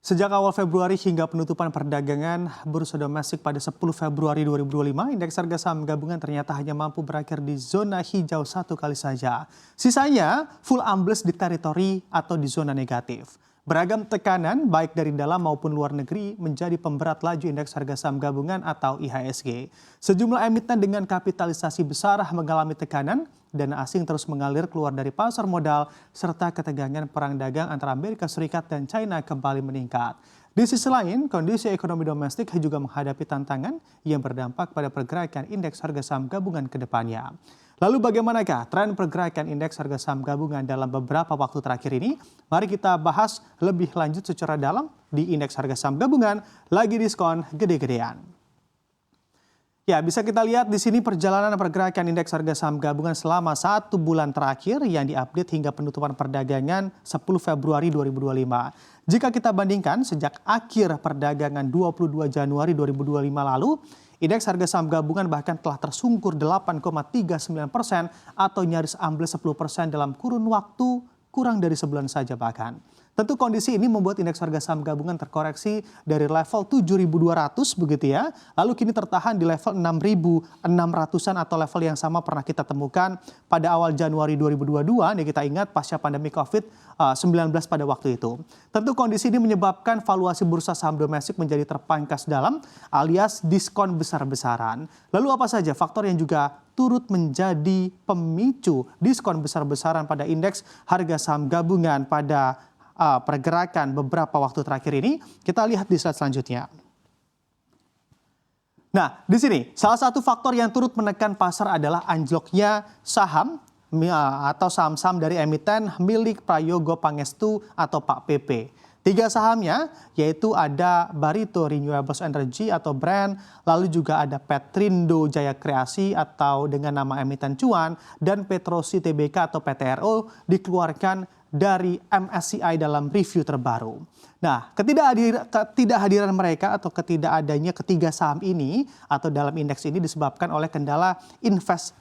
Sejak awal Februari hingga penutupan perdagangan bursa domestik pada 10 Februari 2025, indeks harga saham gabungan ternyata hanya mampu berakhir di zona hijau satu kali saja. Sisanya full ambles di teritori atau di zona negatif. Beragam tekanan baik dari dalam maupun luar negeri menjadi pemberat laju indeks harga saham gabungan atau IHSG. Sejumlah emiten dengan kapitalisasi besar mengalami tekanan, dana asing terus mengalir keluar dari pasar modal, serta ketegangan perang dagang antara Amerika Serikat dan China kembali meningkat. Di sisi lain, kondisi ekonomi domestik juga menghadapi tantangan yang berdampak pada pergerakan indeks harga saham gabungan ke depannya. Lalu bagaimanakah tren pergerakan indeks harga saham gabungan dalam beberapa waktu terakhir ini? Mari kita bahas lebih lanjut secara dalam di indeks harga saham gabungan lagi diskon gede-gedean. Ya, bisa kita lihat di sini perjalanan pergerakan indeks harga saham gabungan selama 1 bulan terakhir yang diupdate hingga penutupan perdagangan 10 Februari 2025. Jika kita bandingkan sejak akhir perdagangan 22 Januari 2025 lalu, indeks harga saham gabungan bahkan telah tersungkur 8,39% atau nyaris ambles 10% dalam kurun waktu kurang dari sebulan saja bahkan. Tentu kondisi ini membuat indeks harga saham gabungan terkoreksi dari level 7.200 begitu ya. Lalu kini tertahan di level 6.600-an atau level yang sama pernah kita temukan pada awal Januari 2022. Nih kita ingat pasca pandemi COVID-19 pada waktu itu. Tentu kondisi ini menyebabkan valuasi bursa saham domestik menjadi terpangkas dalam alias diskon besar-besaran. Lalu apa saja faktor yang juga turut menjadi pemicu diskon besar-besaran pada indeks harga saham gabungan pada pergerakan beberapa waktu terakhir ini? Kita lihat di slide selanjutnya. Nah, di sini salah satu faktor yang turut menekan pasar adalah anjloknya saham atau saham-saham dari emiten milik Prayogo Pangestu atau Pak PP. 3 sahamnya yaitu ada Barito Renewables Energy atau Brand, lalu juga ada Petrindo Jaya Kreasi atau dengan nama emiten cuan, dan Petrosi Tbk atau PTRO dikeluarkan dari MSCI dalam review terbaru. Nah, ketidakhadiran mereka atau ketidakadanya ketiga saham ini atau dalam indeks ini disebabkan oleh kendala investability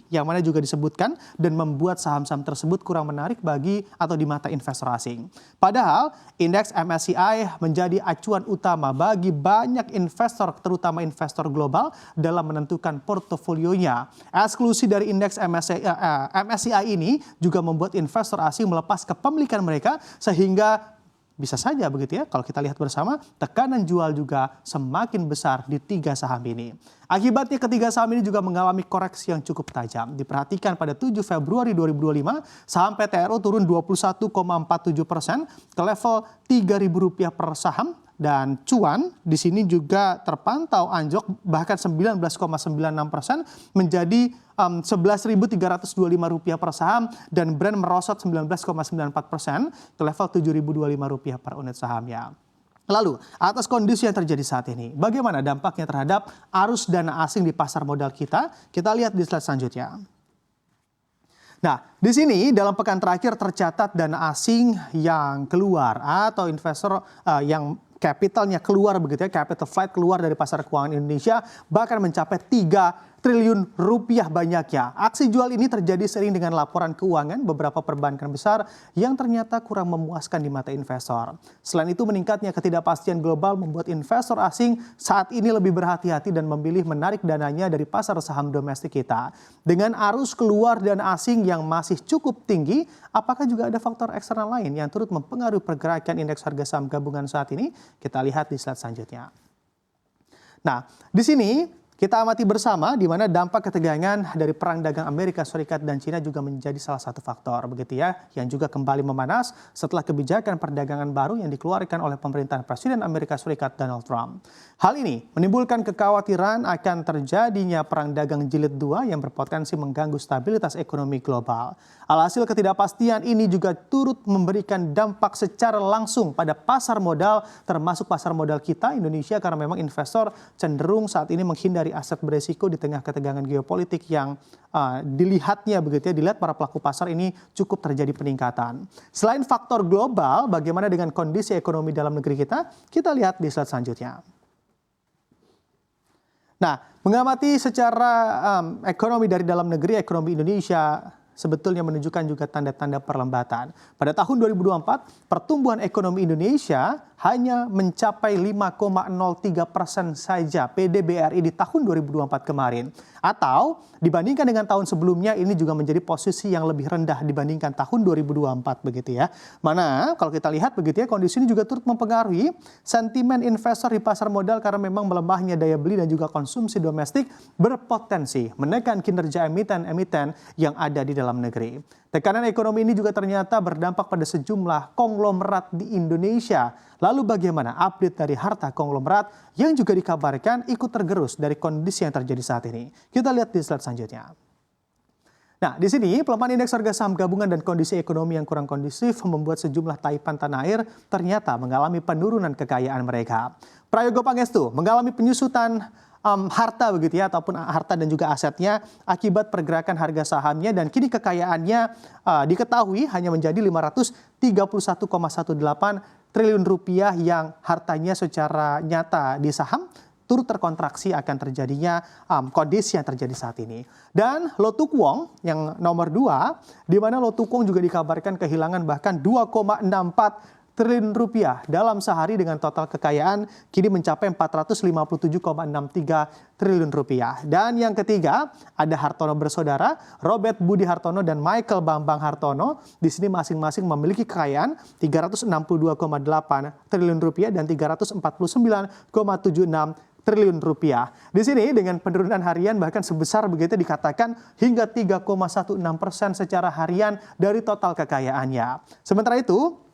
yang mana juga disebutkan dan membuat saham-saham tersebut kurang menarik bagi atau di mata investor asing. Padahal indeks MSCI menjadi acuan utama bagi banyak investor terutama investor global dalam menentukan portofolionya. Eksklusi dari indeks MSCI ini juga membuat investor asing melepas kepemilikan mereka sehingga bisa saja begitu ya, kalau kita lihat bersama, tekanan jual juga semakin besar di 3 saham ini. Akibatnya ketiga saham ini juga mengalami koreksi yang cukup tajam. Diperhatikan pada 7 Februari 2025, saham PTRO turun 21,47% ke level Rp3.000 per saham. Dan cuan di sini juga terpantau anjlok bahkan 19,96% menjadi Rp11.325 per saham, dan Brand merosot 19,94% ke level Rp7.025 per unit sahamnya. Lalu, atas kondisi yang terjadi saat ini, bagaimana dampaknya terhadap arus dana asing di pasar modal kita? Kita lihat di slide selanjutnya. Nah, di sini dalam pekan terakhir tercatat dana asing yang keluar atau investor yang capitalnya keluar begitu ya, capital flight keluar dari pasar keuangan Indonesia bahkan mencapai 3 triliun rupiah banyaknya. Aksi jual ini terjadi seiring dengan laporan keuangan beberapa perbankan besar yang ternyata kurang memuaskan di mata investor. Selain itu, meningkatnya ketidakpastian global membuat investor asing saat ini lebih berhati-hati dan memilih menarik dananya dari pasar saham domestik kita. Dengan arus keluar dana asing yang masih cukup tinggi, apakah juga ada faktor eksternal lain yang turut mempengaruhi pergerakan indeks harga saham gabungan saat ini? Kita lihat di slide selanjutnya. Nah, di sini kita amati bersama di mana dampak ketegangan dari perang dagang Amerika Serikat dan China juga menjadi salah satu faktor begitu ya, yang juga kembali memanas setelah kebijakan perdagangan baru yang dikeluarkan oleh pemerintahan Presiden Amerika Serikat Donald Trump. Hal ini menimbulkan kekhawatiran akan terjadinya perang dagang jilid 2 yang berpotensi mengganggu stabilitas ekonomi global. Alhasil ketidakpastian ini juga turut memberikan dampak secara langsung pada pasar modal termasuk pasar modal kita Indonesia karena memang investor cenderung saat ini menghindari aset beresiko di tengah ketegangan geopolitik yang dilihatnya begitu ya, dilihat para pelaku pasar ini cukup terjadi peningkatan. Selain faktor global, bagaimana dengan kondisi ekonomi dalam negeri kita? Kita lihat di slide selanjutnya. Nah, mengamati secara ekonomi dari dalam negeri, ekonomi Indonesia sebetulnya menunjukkan juga tanda-tanda perlambatan. Pada tahun 2024, pertumbuhan ekonomi Indonesia hanya mencapai 5,03% saja PDB RI di tahun 2024 kemarin. Atau dibandingkan dengan tahun sebelumnya ini juga menjadi posisi yang lebih rendah dibandingkan tahun 2024 begitu ya. Mana kalau kita lihat begitu ya, kondisi ini juga turut mempengaruhi sentimen investor di pasar modal karena memang melemahnya daya beli dan juga konsumsi domestik berpotensi menekan kinerja emiten-emiten yang ada di dalam negeri. Tekanan ekonomi ini juga ternyata berdampak pada sejumlah konglomerat di Indonesia. Lalu bagaimana update dari harta konglomerat yang juga dikabarkan ikut tergerus dari kondisi yang terjadi saat ini? Kita lihat di slide selanjutnya. Nah, di sini pelemahan indeks harga saham gabungan dan kondisi ekonomi yang kurang kondusif membuat sejumlah taipan tanah air ternyata mengalami penurunan kekayaan mereka. Prayogo Pangestu mengalami penyusutan harta begitu ya, ataupun harta dan juga asetnya akibat pergerakan harga sahamnya, dan kini kekayaannya diketahui hanya menjadi 531,18 triliun rupiah yang hartanya secara nyata di saham turut terkontraksi akan terjadinya kondisi yang terjadi saat ini. Dan Lo Tuk Wong yang nomor 2, di mana Lo Tuk Wong juga dikabarkan kehilangan bahkan 2,64 triliun rupiah dalam sehari dengan total kekayaan kini mencapai 457,63 triliun rupiah. Dan yang ketiga ada Hartono bersaudara, Robert Budi Hartono dan Michael Bambang Hartono. Di sini masing-masing memiliki kekayaan 362,8 triliun rupiah dan 349,76 triliun rupiah. Di sini dengan penurunan harian bahkan sebesar begitu dikatakan hingga 3,16% secara harian dari total kekayaannya. Sementara itu,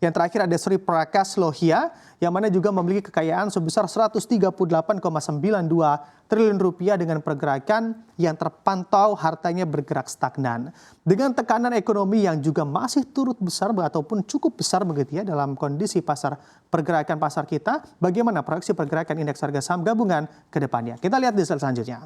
yang terakhir ada Sri Prakash Lohia yang mana juga memiliki kekayaan sebesar 138,92 triliun rupiah dengan pergerakan yang terpantau hartanya bergerak stagnan. Dengan tekanan ekonomi yang juga masih turut besar ataupun cukup besar begitu ya dalam kondisi pergerakan pasar kita, bagaimana proyeksi pergerakan indeks harga saham gabungan ke depannya? Kita lihat di slide selanjutnya.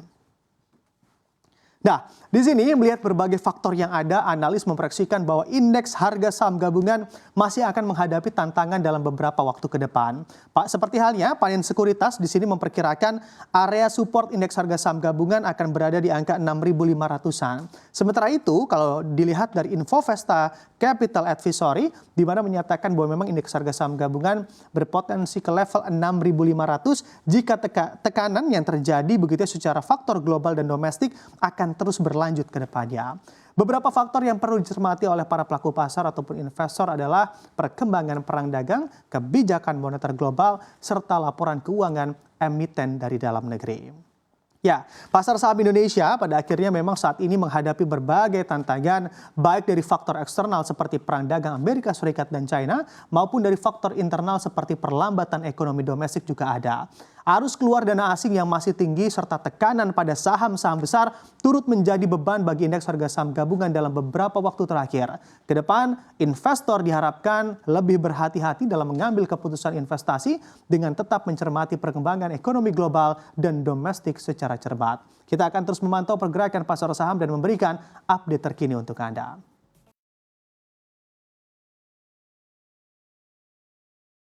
Nah, di sini melihat berbagai faktor yang ada, analis memproyeksikan bahwa indeks harga saham gabungan masih akan menghadapi tantangan dalam beberapa waktu ke depan. Pak, seperti halnya Panin Sekuritas di sini memperkirakan area support indeks harga saham gabungan akan berada di angka 6.500-an. Sementara itu, kalau dilihat dari Infovesta Capital Advisory, di mana menyatakan bahwa memang indeks harga saham gabungan berpotensi ke level 6.500 jika tekanan yang terjadi begitu secara faktor global dan domestik akan terus berlanjut ke depannya. Beberapa faktor yang perlu dicermati oleh para pelaku pasar ataupun investor adalah perkembangan perang dagang, kebijakan moneter global, serta laporan keuangan emiten dari dalam negeri. Ya, pasar saham Indonesia pada akhirnya memang saat ini menghadapi berbagai tantangan baik dari faktor eksternal seperti perang dagang Amerika Serikat dan China maupun dari faktor internal seperti perlambatan ekonomi domestik juga ada. Arus keluar dana asing yang masih tinggi serta tekanan pada saham-saham besar turut menjadi beban bagi indeks harga saham gabungan dalam beberapa waktu terakhir. Kedepan, investor diharapkan lebih berhati-hati dalam mengambil keputusan investasi dengan tetap mencermati perkembangan ekonomi global dan domestik secara cermat. Kita akan terus memantau pergerakan pasar saham dan memberikan update terkini untuk Anda.